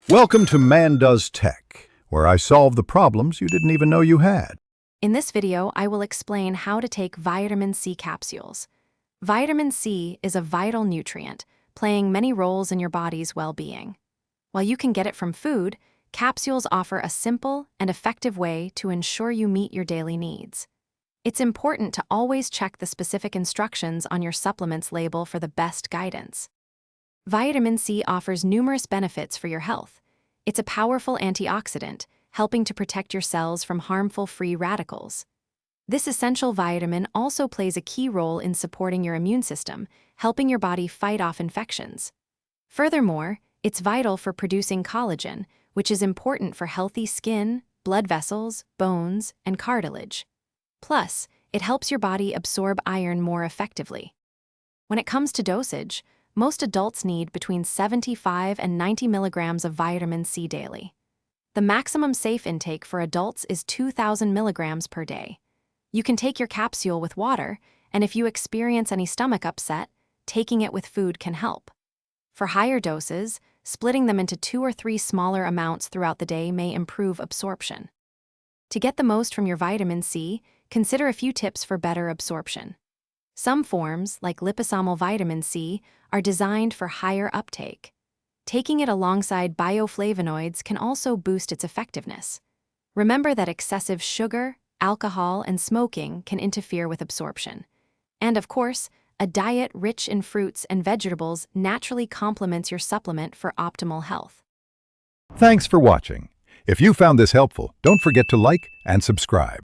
Welcome to Man Does Tech, where I solve the problems you didn't even know you had. In this video, I will explain how to take vitamin C capsules. Vitamin C is a vital nutrient, playing many roles in your body's well-being. While you can get it from food, capsules offer a simple and effective way to ensure you meet your daily needs. It's important to always check the specific instructions on your supplement's label for the best guidance. Vitamin C offers numerous benefits for your health. It's a powerful antioxidant, helping to protect your cells from harmful free radicals. This essential vitamin also plays a key role in supporting your immune system, helping your body fight off infections. Furthermore, it's vital for producing collagen, which is important for healthy skin, blood vessels, bones, and cartilage. Plus, it helps your body absorb iron more effectively. When it comes to dosage, most adults need between 75 and 90 milligrams of vitamin C daily. The maximum safe intake for adults is 2,000 milligrams per day. You can take your capsule with water, and if you experience any stomach upset, taking it with food can help. For higher doses, splitting them into 2 or 3 smaller amounts throughout the day may improve absorption. To get the most from your vitamin C, consider a few tips for better absorption. Some forms, like liposomal vitamin C, are designed for higher uptake. Taking it alongside bioflavonoids can also boost its effectiveness. Remember that excessive sugar, alcohol, and smoking can interfere with absorption. And of course, a diet rich in fruits and vegetables naturally complements your supplement for optimal health. Thanks for watching. If you found this helpful, don't forget to like and subscribe.